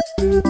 Welcome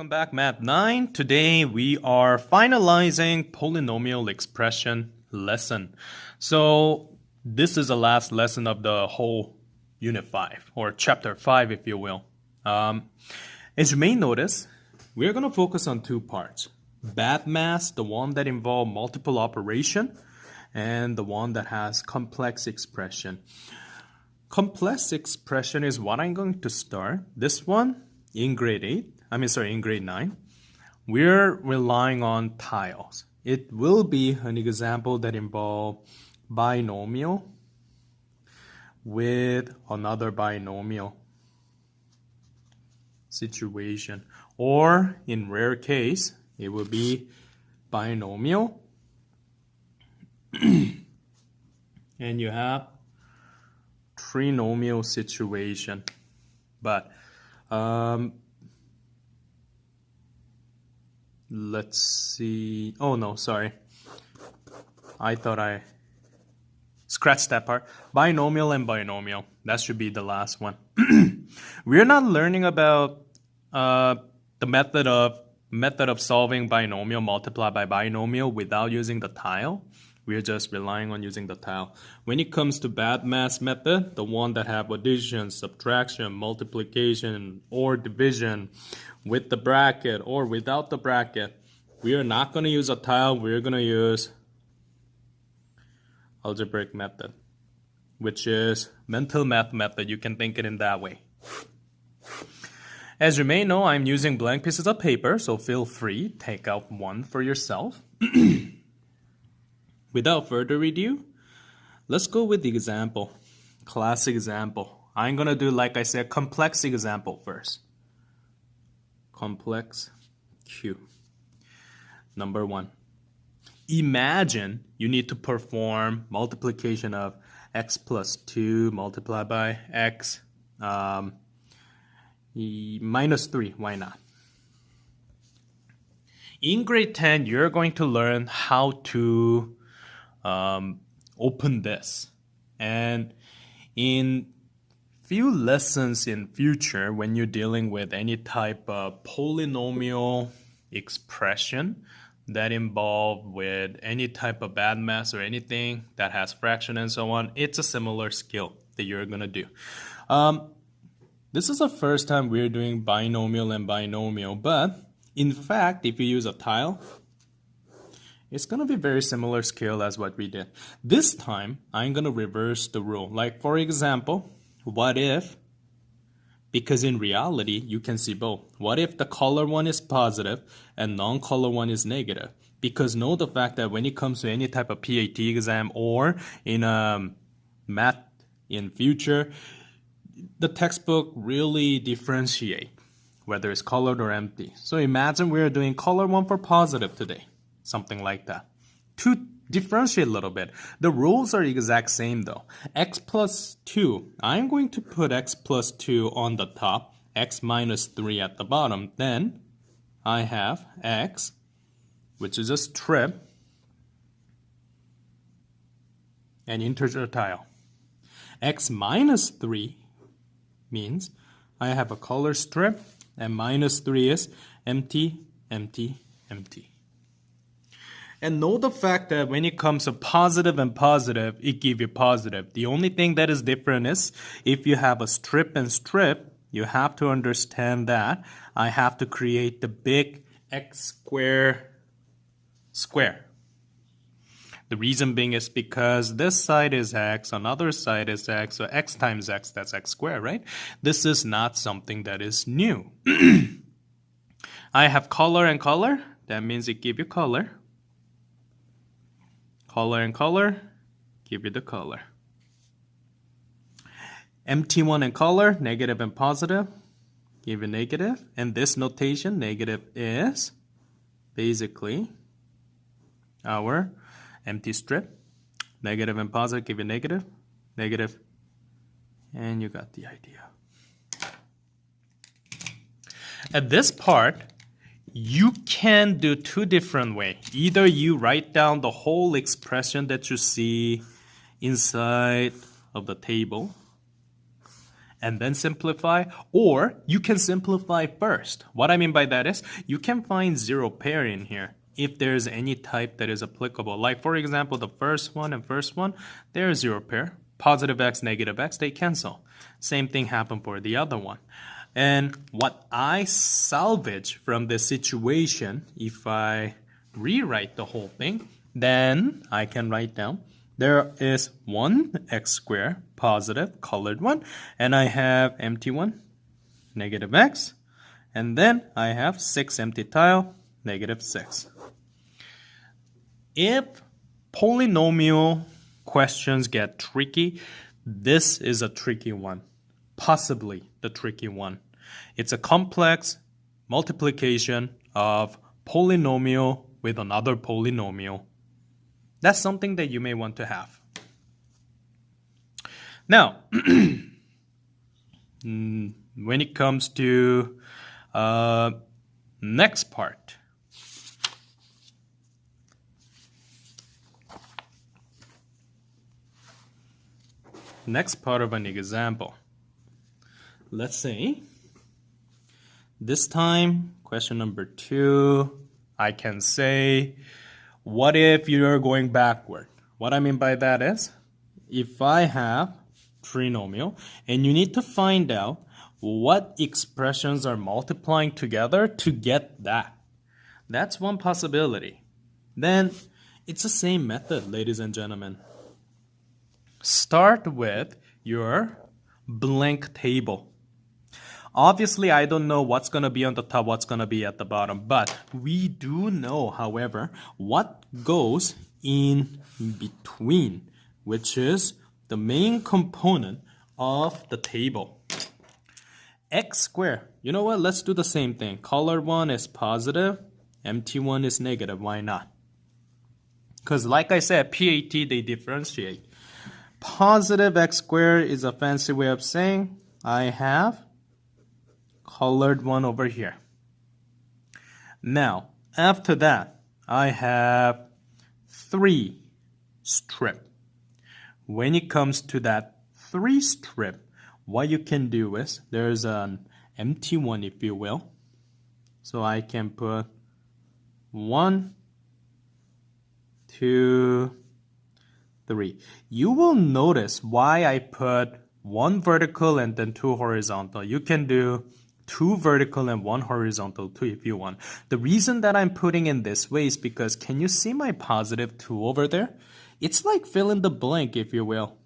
back, Math 9. Today we are finalizing polynomial expression lesson. So this is the last lesson of the whole Unit 5, or Chapter 5, if you will. As you may notice, we're going to focus on two parts. BEDMAS, the one that involves multiple operation, and the one that has complex expression. Complex expression is what I'm going to start. This one in grade 9, we're relying on tiles. It will be an example that involves binomial with another binomial situation. Or in rare case, it will be binomial and you have trinomial situation. But let's see. Oh no, sorry. I thought I scratched that part. Binomial and binomial. That should be the last one. We're not learning about the method of solving binomial multiplied by binomial without using the tile. We're just relying on using the tile. When it comes to BEDMAS method, the one that have addition, subtraction, multiplication, or division with the bracket or without the bracket, we are not going to use a tile. We're going to use algebraic method, which is mental math method. You can think it in that way. As you may know, I'm using blank pieces of paper, so feel free, take out one for yourself. Without further ado, let's go with the example, classic example. I'm going to do, like I said, complex example first. Complex Q. Number 1. Imagine you need to perform multiplication of x plus 2 multiplied by x minus 3. Why not? In grade 10, you're going to learn how to open this. And in few lessons in future, when you're dealing with any type of polynomial expression that involve with any type of BEDMAS or anything that has fraction and so on, it's a similar skill that you're going to do. This is the first time we're doing binomial and binomial, but in fact, if you use a tile, it's going to be very similar skill as what we did. This time, I'm going to reverse the rule. Like, for example, what if, because in reality, you can see both. What if the color one is positive and non-color one is negative? Because know the fact that when it comes to any type of PAT exam or in math in future, the textbook really differentiate whether it's colored or empty. So imagine we're doing color one for positive today. Something like that. To differentiate a little bit, the rules are exact same though. X plus 2, I'm going to put x plus 2 on the top, x minus 3 at the bottom. Then I have x, which is a strip, and integer tile. X minus 3 means I have a color strip, and minus 3 is empty, empty, empty. And know the fact that when it comes to positive and positive, it gives you positive. The only thing that is different is if you have a strip and strip, you have to understand that I have to create the big x square square. The reason being is because this side is x, another side is x, so x times x, that's x squared, right? This is not something that is new. I have color and color. That means it gives you color. Color and color, give you the color. Empty one and color, negative and positive, give you negative. And this notation, negative, is basically our empty strip. Negative and positive give you negative, negative, and you got the idea. At this part, you can do two different ways. Either you write down the whole expression that you see inside of the table and then simplify, or you can simplify first. What I mean by that is you can find zero pair in here if there's any type that is applicable. Like for example, the first one and first one, there's zero pair. Positive x, negative x, they cancel. Same thing happened for the other one. And what I salvage from this situation, if I rewrite the whole thing, then I can write down there is 1x squared, positive, colored one, and I have empty one, negative x, and then I have 6 empty tile, negative 6. If polynomial questions get tricky, this is a tricky one, possibly the tricky one. It's a complex multiplication of polynomial with another polynomial. That's something that you may want to have. Now, when it comes to next part, of an example. Let's say this time, question number 2, I can say, what if you're going backward? What I mean by that is, if I have trinomial and you need to find out what expressions are multiplying together to get that. That's one possibility. Then it's the same method, ladies and gentlemen. Start with your blank table. Obviously, I don't know what's going to be on the top, what's going to be at the bottom, but we do know, however, what goes in between, which is the main component of the table. X squared. You know what? Let's do the same thing. Colored one is positive, empty one is negative. Why not? Because like I said, PAT, they differentiate. Positive x squared is a fancy way of saying I have colored one over here. Now, after that, I have 3 strip. When it comes to that 3 strip, what you can do is, there's an empty one, if you will. So I can put 1, 2, 3. You will notice why I put 1 vertical and then 2 horizontal. You can do 2 vertical and 1 horizontal too if you want. The reason that I'm putting in this way is because, can you see my positive 2 over there? It's like fill in the blank, if you will.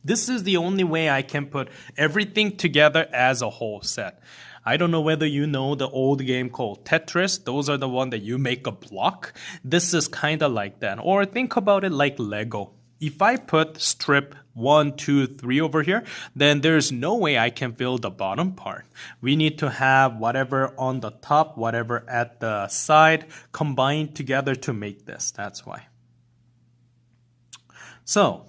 This is the only way I can put everything together as a whole set. I don't know whether you know the old game called Tetris. Those are the one that you make a block. This is kind of like that. Or think about it like Lego. If I put strip 1, 2, 3 over here, then there's no way I can fill the bottom part. We need to have whatever on the top, whatever at the side, combined together to make this. That's why. So,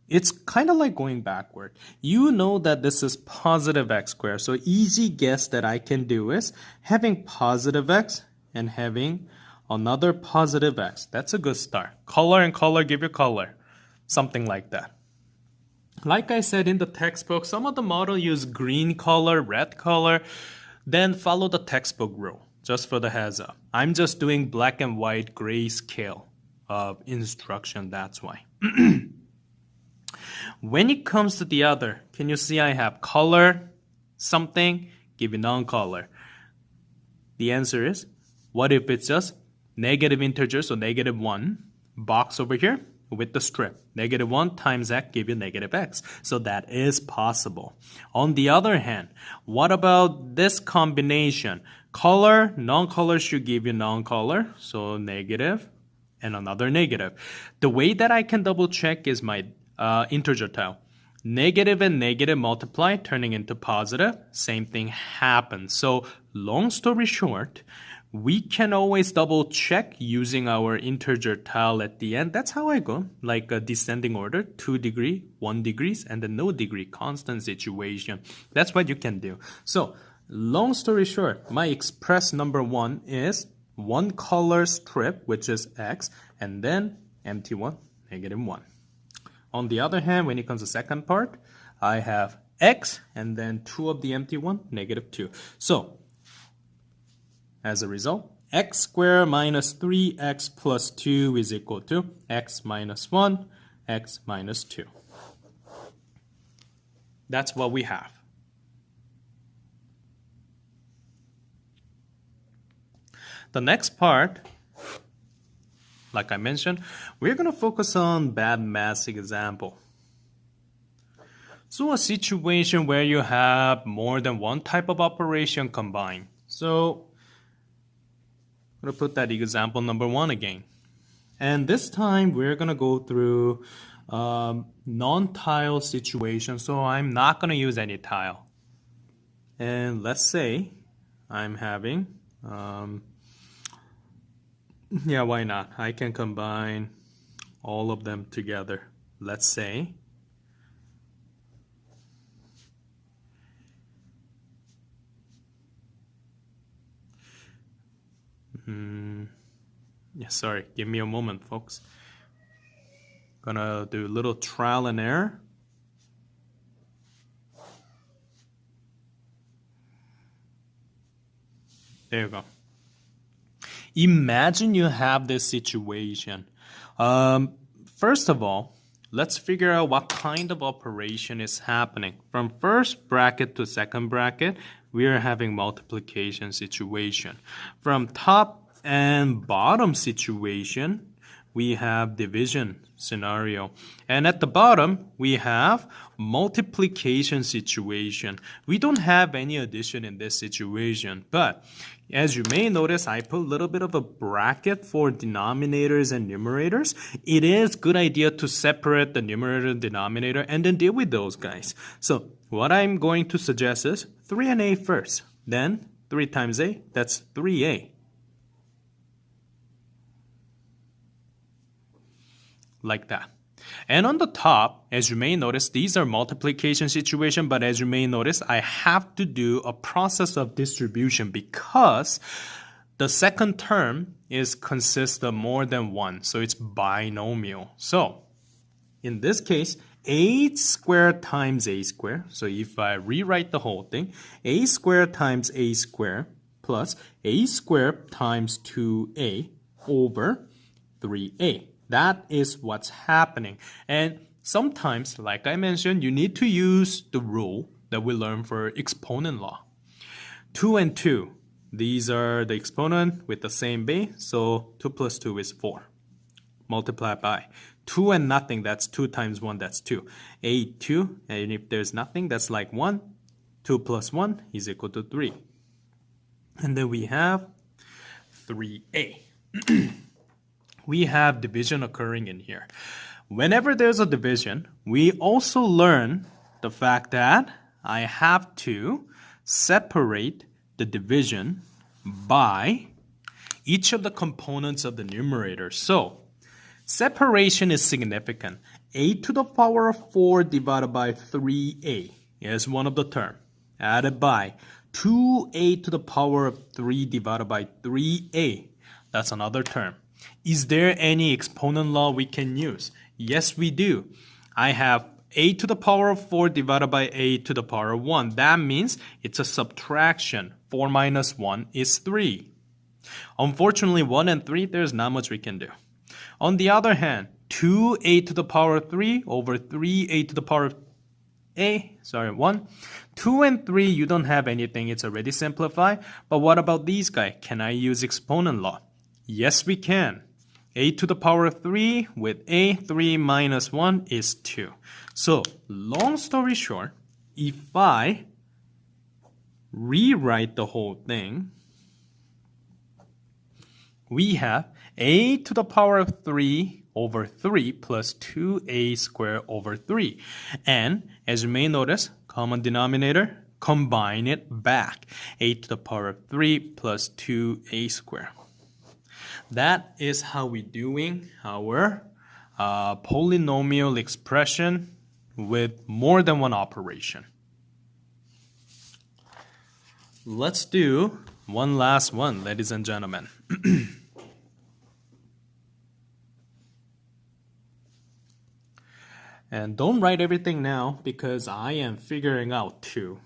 it's kind of like going backward. You know that this is positive x squared. So easy guess that I can do is having positive x and having another positive x. That's a good start. Color and color, give you color. Something like that. Like I said in the textbook, some of the model use green color, red color. Then follow the textbook rule, just for the heads up. I'm just doing black and white grayscale of instruction, that's why. When it comes to the other, can you see I have color, something, give you non-color? The answer is, what if it's just negative integer, so negative 1, box over here with the strip. Negative 1 times x give you negative x. So that is possible. On the other hand, what about this combination? Color, non-color should give you non-color, so negative and another negative. The way that I can double check is my integer tile. Negative and negative multiply, turning into positive. Same thing happens. So long story short, We can always double check using our integer tile at the end. That's how I go, like a descending order, 2 degree, 1 degrees, and the no degree constant situation. That's what you can do. So long story short, my express number 1 is one color strip, which is x, and then empty one, negative 1. On the other hand, when it comes to second part, I have x and then 2 of the empty one, negative 2. So as a result, x squared minus 3x plus 2 is equal to x minus 1, x minus 2. That's what we have. The next part, like I mentioned, we're going to focus on BEDMAS example. So a situation where you have more than one type of operation combined. So I'm going to put that example number 1 again. And this time we're going to go through non-tile situation. So I'm not going to use any tile. And let's say I'm having, yeah, why not? I can combine all of them together. Let's say yeah, sorry, give me a moment, folks. Gonna do a little trial and error. There you go. Imagine you have this situation. First of all, let's figure out what kind of operation is happening. From first bracket to second bracket, we are having multiplication situation. From top and bottom situation, we have division scenario. And at the bottom, we have multiplication situation. We don't have any addition in this situation, but as you may notice, I put a little bit of a bracket for denominators and numerators. It is a good idea to separate the numerator and denominator and then deal with those guys. So what I'm going to suggest is 3 and a first. Then 3 times a, that's 3a. Like that. And on the top, as you may notice, these are multiplication situation, but as you may notice, I have to do a process of distribution because the second term consists of more than 1, so it's binomial. So in this case, a squared times a squared, so if I rewrite the whole thing, a squared times a squared plus a squared times 2a over 3a. That is what's happening. And sometimes, like I mentioned, you need to use the rule that we learned for exponent law. 2 and 2. These are the exponent with the same base. So 2 plus 2 is 4. Multiplied by 2 and nothing. That's 2 times 1. That's 2. 8, 2. And if there's nothing, that's like 1. 2 plus 1 is equal to 3. And then we have 3a. We have division occurring in here. Whenever there's a division, we also learn the fact that I have to separate the division by each of the components of the numerator. So separation is significant. A to the power of 4 divided by 3a is one of the terms. Added by 2a to the power of 3 divided by 3a. That's another term. Is there any exponent law we can use? Yes, we do. I have a to the power of 4 divided by a to the power of 1. That means it's a subtraction. 4 minus 1 is 3. Unfortunately, 1 and 3, there's not much we can do. On the other hand, 2a to the power of 3 over 3a to the power of 1. 2 and 3, you don't have anything. It's already simplified. But what about these guys? Can I use exponent law? Yes, we can. A to the power of 3 with a, 3 minus 1 is 2. So, long story short, if I rewrite the whole thing, we have a to the power of 3 over 3 plus 2a squared over 3. And as you may notice, common denominator, combine it back. A to the power of 3 plus 2a squared. That is how we're doing our polynomial expression with more than one operation. Let's do one last one, ladies and gentlemen. And don't write everything now because I am figuring out too.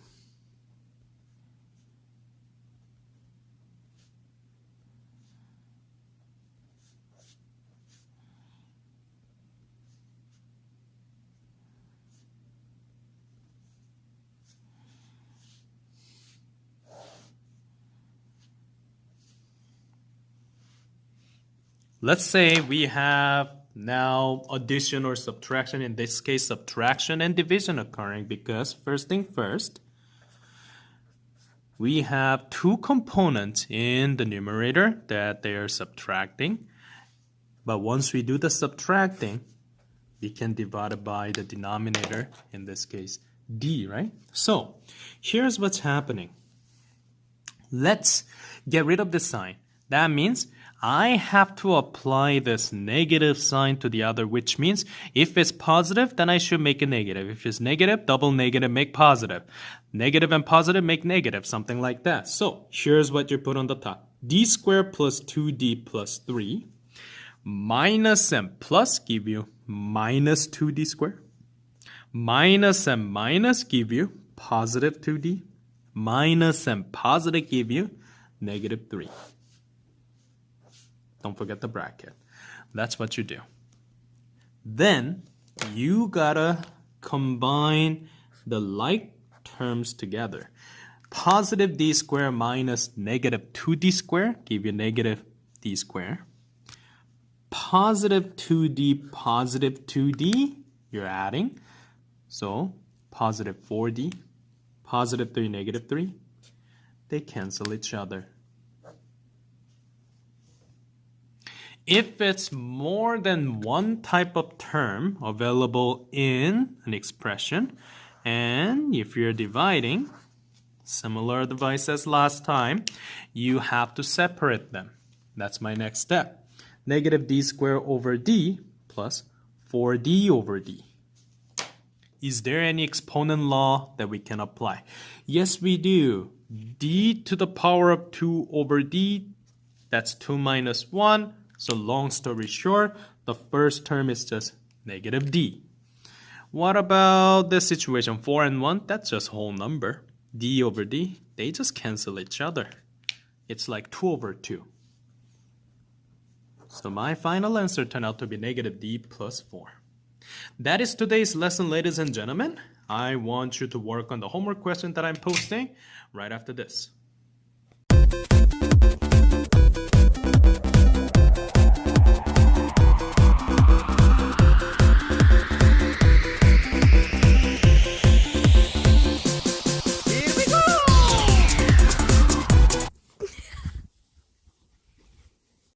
Let's say we have now addition or subtraction, in this case subtraction and division occurring, because first thing first, we have two components in the numerator that they are subtracting. But once we do the subtracting, we can divide it by the denominator, in this case d, right? So here's what's happening. Let's get rid of the sign. That means I have to apply this negative sign to the other, which means if it's positive, then I should make it negative. If it's negative, double negative, make positive. Negative and positive make negative, something like that. So here's what you put on the top. D squared plus 2d plus 3 minus and plus give you minus 2d squared. Minus and minus give you positive 2d. Minus and positive give you negative 3. Don't forget the bracket. That's what you do. Then you gotta combine the like terms together. Positive d squared minus negative 2d squared give you negative d squared. Positive 2d, you're adding. So positive 4d, positive 3, negative 3. They cancel each other. If it's more than one type of term available in an expression, and if you're dividing, similar device as last time, you have to separate them. That's my next step. Negative d squared over d plus 4d over d. Is there any exponent law that we can apply? Yes, we do. D to the power of 2 over d, that's 2 minus 1. So long story short, the first term is just negative d. What about this situation? 4 and 1, that's just whole number. D over d, they just cancel each other. It's like 2 over 2. So my final answer turned out to be negative d plus 4. That is today's lesson, ladies and gentlemen. I want you to work on the homework question that I'm posting right after this.